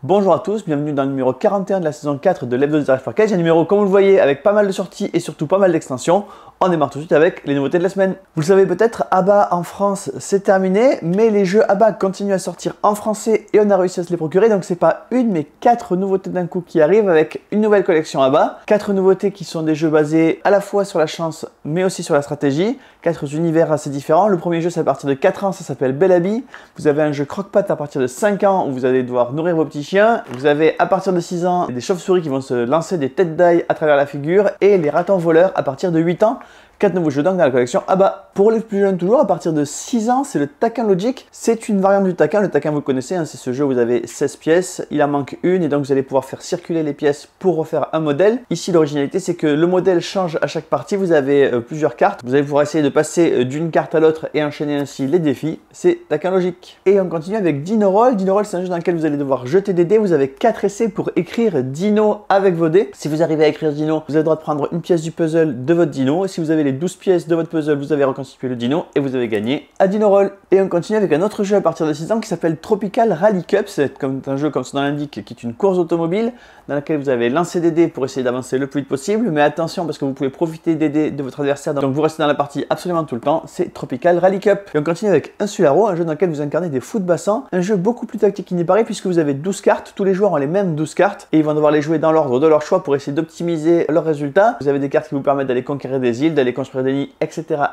Bonjour à tous, bienvenue dans le numéro 41 de la saison 4 de l'Hebdo des Arrives Parquet. Un numéro, comme vous le voyez, avec pas mal de sorties et surtout pas mal d'extensions. On démarre tout de suite avec les nouveautés de la semaine. Vous le savez peut-être, ABBA en France, c'est terminé, mais les jeux ABBA continuent à sortir en français et on a réussi à se les procurer. Donc c'est pas une, mais 4 nouveautés d'un coup qui arrivent avec une nouvelle collection ABBA. 4 nouveautés qui sont des jeux basés à la fois sur la chance, mais aussi sur la stratégie. 4 univers assez différents. Le premier jeu, c'est à partir de 4 ans, ça s'appelle Bel Habit. Vous avez un jeu croque-patte à partir de 5 ans où vous allez devoir nourrir vos petits chiens. Vous avez à partir de 6 ans des chauves-souris qui vont se lancer des têtes d'ail à travers la figure et les ratons voleurs à partir de 8 ans. 4 nouveaux jeux donc dans la collection ABBA. Pour les plus jeunes toujours, à partir de 6 ans, c'est le Taquin Logic. C'est une variante du Taquin. Le Taquin, vous connaissez, hein, c'est ce jeu où vous avez 16 pièces. Il en manque une et donc vous allez pouvoir faire circuler les pièces pour refaire un modèle. Ici, l'originalité, c'est que le modèle change à chaque partie. Vous avez plusieurs cartes. Vous allez pouvoir essayer de passer d'une carte à l'autre et enchaîner ainsi les défis. C'est Taquin Logic. Et on continue avec Dino Roll. Dino Roll, c'est un jeu dans lequel vous allez devoir jeter des dés. Vous avez 4 essais pour écrire Dino avec vos dés. Si vous arrivez à écrire Dino, vous avez le droit de prendre une pièce du puzzle de votre Dino. Et si vous avez les 12 pièces de votre puzzle, vous avez reconstitué le dino et vous avez gagné à Dino Roll. Et on continue avec un autre jeu à partir de 6 ans qui s'appelle Tropical Rally Cup. C'est comme un jeu, comme son nom l'indique, qui est une course automobile dans laquelle vous avez lancé des dés pour essayer d'avancer le plus vite possible. Mais attention parce que vous pouvez profiter des dés de votre adversaire. Donc vous restez dans la partie absolument tout le temps. C'est Tropical Rally Cup. Et on continue avec Insularo, un jeu dans lequel vous incarnez des foot bassins. Un jeu beaucoup plus tactique qu'il n'y paraît puisque vous avez 12 cartes. Tous les joueurs ont les mêmes 12 cartes et ils vont devoir les jouer dans l'ordre de leur choix pour essayer d'optimiser leurs résultats. Vous avez des cartes qui vous permettent d'aller conquérir des îles, d'aller construire des nids, etc.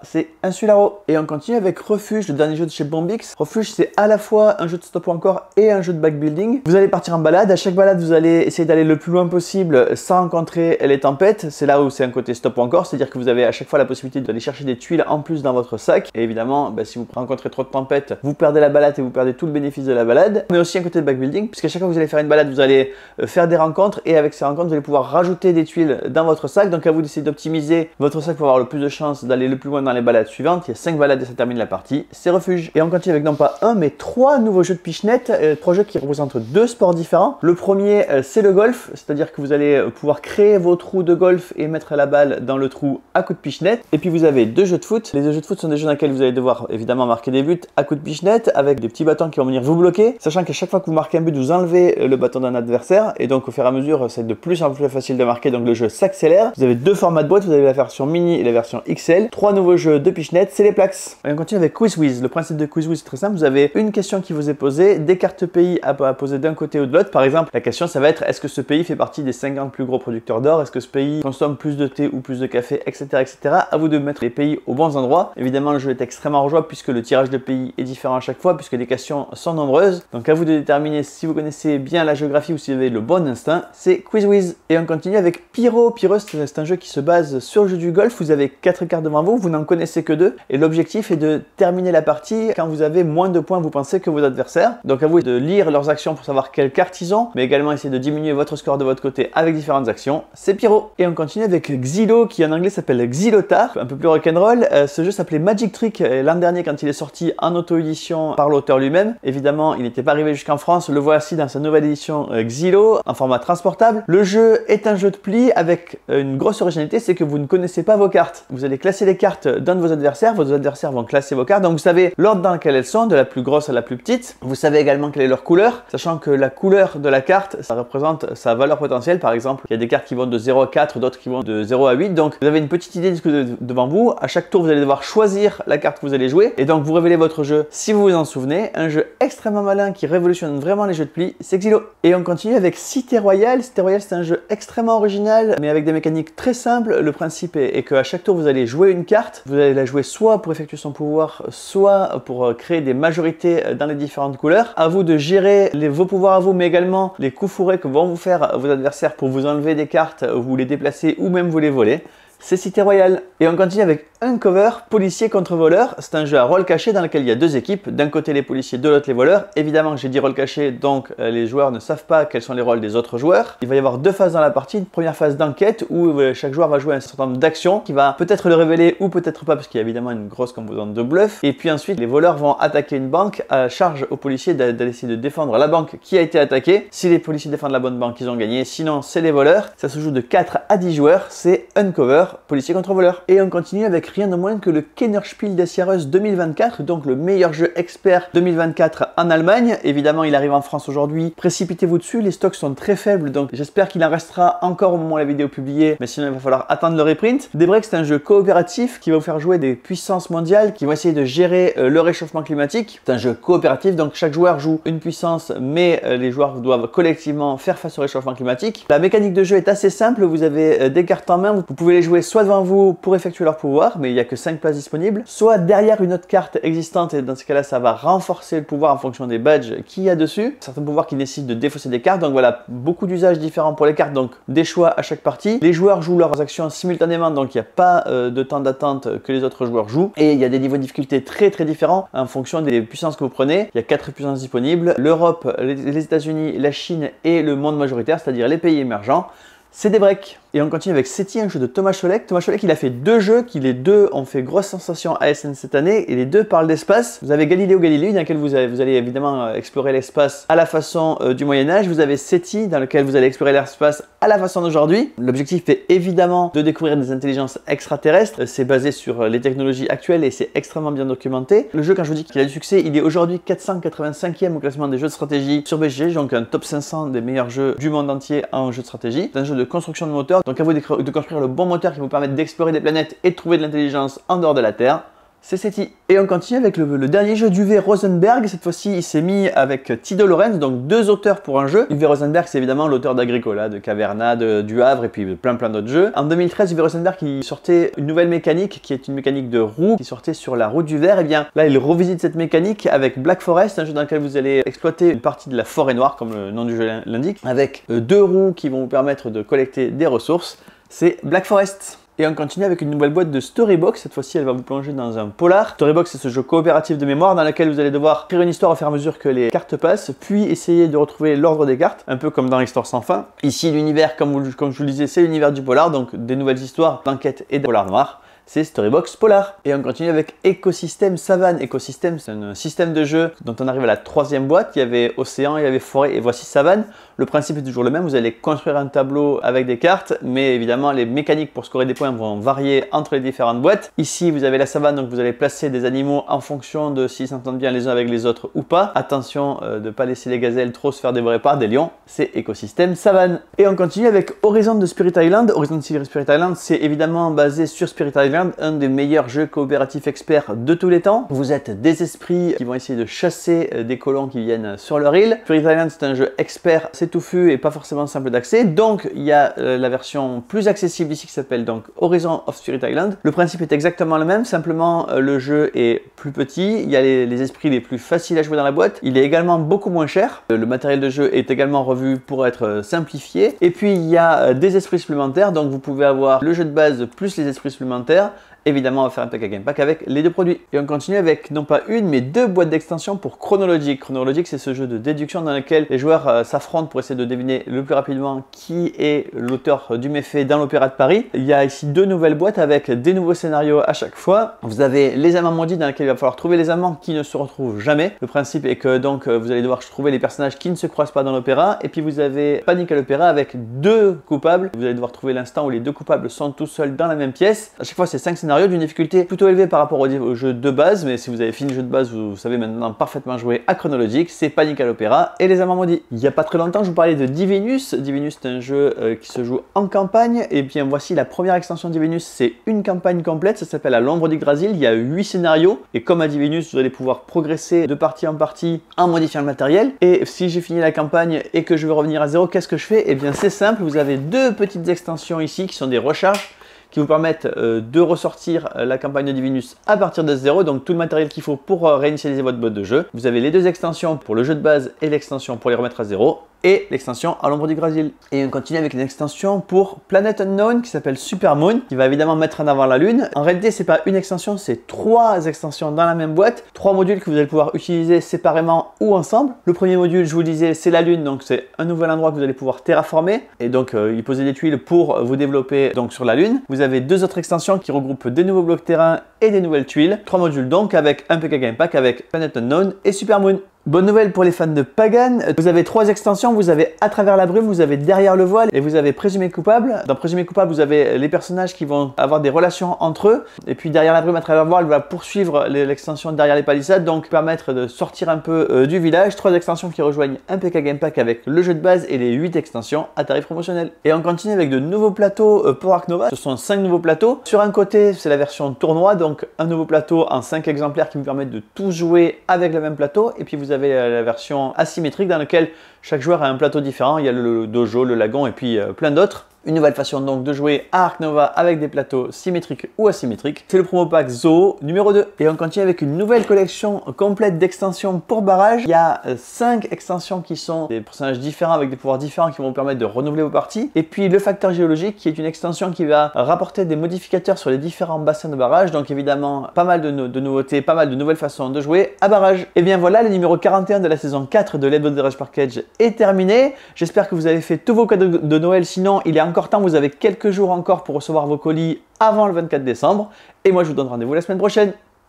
C'est Insularo. Et on continue avec Refuge, le dernier jeu de chez Bombix. Refuge, c'est à la fois un jeu de stop ou encore et un jeu de backbuilding. Vous allez partir en balade. À chaque balade, vous allez essayer d'aller le plus loin possible sans rencontrer les tempêtes. C'est là où c'est un côté stop ou encore, c'est-à-dire que vous avez à chaque fois la possibilité d'aller chercher des tuiles en plus dans votre sac. Et évidemment, si vous rencontrez trop de tempêtes, vous perdez la balade et vous perdez tout le bénéfice de la balade. Mais aussi un côté de backbuilding, puisqu'à chaque fois que vous allez faire une balade, vous allez faire des rencontres et avec ces rencontres, vous allez pouvoir rajouter des tuiles dans votre sac. Donc à vous d'essayer d'optimiser votre sac pour avoir le plus de chances d'aller le plus loin dans les balades suivantes. Il y a 5 balades et ça termine la partie. C'est Refuge. Et on continue avec non pas un, mais 3 nouveaux jeux de pichenette. 3 jeux qui représentent 2 sports différents. Le premier, c'est le golf, c'est-à-dire que vous allez pouvoir créer vos trous de golf et mettre la balle dans le trou à coups de pichenette. Et puis vous avez 2 jeux de foot. Les 2 jeux de foot sont des jeux dans lesquels vous allez devoir évidemment marquer des buts à coups de pichenette avec des petits bâtons qui vont venir vous bloquer. Sachant qu'à chaque fois que vous marquez un but, vous enlevez le bâton d'un adversaire. Et donc au fur et à mesure, c'est de plus en plus facile de marquer. Donc le jeu s'accélère. Vous avez 2 formats de boîte. Vous avez la version mini et la version XL. 3 nouveaux jeux de pichenette, c'est les Plax. Et on continue avec QuizWiz. Le principe de QuizWiz est très simple. Vous avez une question qui vous est posée, des cartes pays à poser d'un côté ou de l'autre. Par exemple, la question ça va être est-ce que ce pays fait partie des 50 plus gros producteurs d'or? Est-ce que ce pays consomme plus de thé ou plus de café, etc., etc. À vous de mettre les pays aux bons endroits. Évidemment, le jeu est extrêmement rejouable puisque le tirage de pays est différent à chaque fois, puisque les questions sont nombreuses. Donc à vous de déterminer si vous connaissez bien la géographie ou si vous avez le bon instinct. C'est QuizWiz. Et on continue avec Pyro. Pyro, c'est un jeu qui se base sur le jeu du golf. Vous avez 4 cartes devant vous, vous n'en connaissez que 2. Et l'objectif est de terminer la partie quand vous avez moins de points, vous pensez, que vos adversaires. Donc à vous de lire leurs actions pour savoir quelles cartes ils ont, mais également essayer de diminuer votre score de votre côté avec différentes actions. C'est Pyro. Et on continue avec Xylo, qui en anglais s'appelle Xylotar, un peu plus rock'n'roll. Ce jeu s'appelait Magic Trick l'an dernier quand il est sorti en auto-édition par l'auteur lui-même. Évidemment, il n'était pas arrivé jusqu'en France. Le voici dans sa nouvelle édition Xylo, en format transportable. Le jeu est un jeu de pli avec une grosse originalité, c'est que vous ne connaissez pas vos cartes. Vous allez classer les cartes d'un de vos adversaires vont classer vos cartes. Donc vous savez l'ordre dans lequel elles sont, de la plus grosse à la plus petite. Vous savez également quelle est leur couleur, sachant que la couleur de la carte, ça représente sa valeur potentielle. Par exemple, il y a des cartes qui vont de 0 à 4, d'autres qui vont de 0 à 8. Donc vous avez une petite idée de ce que devant vous. À chaque tour, vous allez devoir choisir la carte que vous allez jouer. Et donc vous révélez votre jeu si vous vous en souvenez. Un jeu extrêmement malin qui révolutionne vraiment les jeux de pli, c'est Xylo. Et on continue avec Cité Royale. Cité Royale, c'est un jeu extrêmement original, mais avec des mécaniques très simples. Le principe est qu'à chaque tour, vous allez jouer une carte. Vous allez la jouer soit pour effectuer son pouvoir, soit pour créer des majorités dans les différentes couleurs. À vous de gérer vos pouvoirs à vous, mais également les coups fourrés que vont vous faire vos adversaires pour vous enlever des cartes, vous les déplacer ou même vous les voler. C'est Cité Royale. Et on continue avec Uncover, policier contre voleur. C'est un jeu à rôle caché dans lequel il y a 2 équipes. D'un côté les policiers, de l'autre les voleurs. Évidemment, j'ai dit rôle caché, donc les joueurs ne savent pas quels sont les rôles des autres joueurs. Il va y avoir 2 phases dans la partie. Une première phase d'enquête où chaque joueur va jouer un certain nombre d'actions qui va peut-être le révéler ou peut-être pas parce qu'il y a évidemment une grosse composante de bluff. Et puis ensuite, les voleurs vont attaquer une banque. À charge aux policiers d'aller essayer de défendre la banque qui a été attaquée. Si les policiers défendent la bonne banque, ils ont gagné. Sinon, c'est les voleurs. Ça se joue de 4 à 10 joueurs. C'est Uncover, policier contre voleur. Et on continue avec rien de moins que le Kennerspiel des Jahres 2024, donc le meilleur jeu expert 2024 en Allemagne. Évidemment, il arrive en France aujourd'hui. Précipitez-vous dessus, les stocks sont très faibles, donc j'espère qu'il en restera encore au moment où la vidéo est publiée, mais sinon il va falloir attendre le reprint. Daybreak, c'est un jeu coopératif qui va vous faire jouer des puissances mondiales qui vont essayer de gérer le réchauffement climatique. C'est un jeu coopératif, donc chaque joueur joue une puissance, mais les joueurs doivent collectivement faire face au réchauffement climatique. La mécanique de jeu est assez simple, vous avez des cartes en main, vous pouvez les jouer soit devant vous pour effectuer leur pouvoir, mais il n'y a que 5 places disponibles, soit derrière une autre carte existante, et dans ce cas-là, ça va renforcer le pouvoir en fonction des badges qu'il y a dessus. Certains pouvoirs qui nécessitent de défausser des cartes, donc voilà, beaucoup d'usages différents pour les cartes, donc des choix à chaque partie. Les joueurs jouent leurs actions simultanément, donc il n'y a pas de temps d'attente que les autres joueurs jouent, et il y a des niveaux de difficulté très différents en fonction des puissances que vous prenez. Il y a 4 puissances disponibles: l'Europe, les États-Unis, la Chine et le monde majoritaire, c'est-à-dire les pays émergents. C'est Daybreak. Et on continue avec SETI, un jeu de Thomas Cholek. Thomas Cholek, il a fait 2 jeux qui les 2 ont fait grosse sensation à ASN cette année, et les 2 parlent d'espace. Vous avez Galileo Galilei, dans lequel vous allez évidemment explorer l'espace à la façon du Moyen-Âge. Vous avez SETI, dans lequel vous allez explorer l'espace à la façon d'aujourd'hui. L'objectif est évidemment de découvrir des intelligences extraterrestres. C'est basé sur les technologies actuelles et c'est extrêmement bien documenté. Le jeu, quand je vous dis qu'il a du succès, il est aujourd'hui 485e au classement des jeux de stratégie sur BGG, donc un top 500 des meilleurs jeux du monde entier en jeu de stratégie. C'est un jeu de construction de moteur, donc à vous de construire le bon moteur qui vous permette d'explorer des planètes et de trouver de l'intelligence en dehors de la Terre. C'est SETI. Et on continue avec le dernier jeu d'Uwe Rosenberg. Cette fois-ci, il s'est mis avec Tito Lorenz, donc 2 auteurs pour un jeu. Uwe Rosenberg, c'est évidemment l'auteur d'Agricola, de Caverna, du Havre et puis plein d'autres jeux. En 2013, Uwe Rosenberg, il sortait une nouvelle mécanique qui est une mécanique de roue qui sortait sur la route du verre. Et bien là, il revisite cette mécanique avec Black Forest, un jeu dans lequel vous allez exploiter une partie de la forêt noire, comme le nom du jeu l'indique, avec 2 roues qui vont vous permettre de collecter des ressources. C'est Black Forest. Et on continue avec une nouvelle boîte de Storybox. Cette fois-ci, elle va vous plonger dans un polar. Storybox, c'est ce jeu coopératif de mémoire dans lequel vous allez devoir écrire une histoire au fur et à mesure que les cartes passent, puis essayer de retrouver l'ordre des cartes, un peu comme dans l'histoire sans fin. Ici, l'univers, comme je vous le disais, c'est l'univers du polar, donc des nouvelles histoires d'enquête et de polar noir. C'est Storybox Polar. Et on continue avec Écosystème Savane. Écosystème, c'est un système de jeu dont on arrive à la 3e boîte. Il y avait Océan, il y avait Forêt et voici Savane. Le principe est toujours le même, vous allez construire un tableau avec des cartes, mais évidemment les mécaniques pour scorer des points vont varier entre les différentes boîtes. Ici vous avez la savane, donc vous allez placer des animaux en fonction de s'ils s'entendent bien les uns avec les autres ou pas. Attention de ne pas laisser les gazelles trop se faire dévorer par des lions, c'est Écosystème Savane. Et on continue avec Horizon de Spirit Island. Horizon de Spirit Island, c'est évidemment basé sur Spirit Island, un des meilleurs jeux coopératifs experts de tous les temps. Vous êtes des esprits qui vont essayer de chasser des colons qui viennent sur leur île. Spirit Island, c'est un jeu expert, c'est touffu et pas forcément simple d'accès. Donc il y a la version plus accessible ici qui s'appelle donc Horizon of Spirit Island. Le principe est exactement le même, simplement le jeu est plus petit, il y a les esprits les plus faciles à jouer dans la boîte. Il est également beaucoup moins cher. Le matériel de jeu est également revu pour être simplifié. Et puis il y a des esprits supplémentaires, donc vous pouvez avoir le jeu de base plus les esprits supplémentaires. Évidemment, on va faire un pack à game pack avec les 2 produits. Et on continue avec non pas une, mais 2 boîtes d'extension pour Chronologic. Chronologic, c'est ce jeu de déduction dans lequel les joueurs s'affrontent pour essayer de deviner le plus rapidement qui est l'auteur du méfait dans l'Opéra de Paris. Il y a ici 2 nouvelles boîtes avec des nouveaux scénarios à chaque fois. Vous avez les amants maudits dans lesquels il va falloir trouver les amants qui ne se retrouvent jamais. Le principe est que donc vous allez devoir trouver les personnages qui ne se croisent pas dans l'opéra. Et puis vous avez Panique à l'opéra avec 2 coupables. Vous allez devoir trouver l'instant où les 2 coupables sont tous seuls dans la même pièce. À chaque fois, c'est 5 scénarios d'une difficulté plutôt élevée par rapport au jeu de base, mais si vous avez fini le jeu de base, vous savez maintenant parfaitement jouer à Chronologic. C'est Panique à l'opéra et les amants maudits. Il n'y a pas très longtemps, je vous parlais de Divinus. Divinus, c'est un jeu qui se joue en campagne. Et bien voici la première extension de Divinus, c'est une campagne complète, ça s'appelle À l'ombre d'Yggdrasil. Il y a 8 scénarios et comme à Divinus, vous allez pouvoir progresser de partie en partie en modifiant le matériel. Et si j'ai fini la campagne et que je veux revenir à zéro, qu'est-ce que je fais? Et bien c'est simple, vous avez 2 petites extensions ici qui sont des recharges qui vous permettent de ressortir la campagne de Divinus à partir de 0, donc tout le matériel qu'il faut pour réinitialiser votre boîte de jeu. Vous avez les 2 extensions pour le jeu de base et l'extension pour les remettre à 0. Et l'extension À l'ombre d'Yggdrasil. Et on continue avec une extension pour Planet Unknown qui s'appelle Super Moon, qui va évidemment mettre en avant la Lune. En réalité, c'est pas une extension, c'est 3 extensions dans la même boîte, 3 modules que vous allez pouvoir utiliser séparément ou ensemble. Le premier module, je vous le disais, c'est la Lune, donc c'est un nouvel endroit que vous allez pouvoir terraformer et donc y poser des tuiles pour vous développer donc sur la Lune. Vous avez 2 autres extensions qui regroupent des nouveaux blocs terrain et des nouvelles tuiles. 3 modules donc avec un PK Game Pack avec Planet Unknown et Super Moon. Bonne nouvelle pour les fans de Pagan, vous avez 3 extensions, vous avez À travers la brume, vous avez Derrière le voile et vous avez Présumé coupable. Dans Présumé coupable, vous avez les personnages qui vont avoir des relations entre eux. Et puis Derrière la brume, À travers le voile va poursuivre l'extension Derrière les palissades, donc permettre de sortir un peu du village. 3 extensions qui rejoignent un PK Game Pack avec le jeu de base et les 8 extensions à tarif promotionnel. Et on continue avec de nouveaux plateaux pour Ark Nova. Ce sont 5 nouveaux plateaux. Sur un côté, c'est la version tournoi, donc un nouveau plateau en 5 exemplaires qui me permettent de tout jouer avec le même plateau. Et puis vous avez la version asymétrique dans laquelle chaque joueur a un plateau différent. Il y a le dojo, le lagon et puis plein d'autres. Une nouvelle façon donc de jouer à Ark Nova avec des plateaux symétriques ou asymétriques. C'est le promo pack Zoo numéro 2. Et on continue avec une nouvelle collection complète d'extensions pour barrage. Il y a 5 extensions qui sont des personnages différents avec des pouvoirs différents qui vont vous permettre de renouveler vos parties. Et puis le facteur géologique qui est une extension qui va rapporter des modificateurs sur les différents bassins de barrage. Donc évidemment pas mal de nouveautés, pas mal de nouvelles façons de jouer à barrage. Et bien voilà, le numéro 41 de la saison 4 de Let's Build Rush Package est terminé. J'espère que vous avez fait tous vos cadeaux de Noël. Sinon, il est encore temps, vous avez quelques jours encore pour recevoir vos colis avant le 24 décembre. Et moi, je vous donne rendez-vous la semaine prochaine.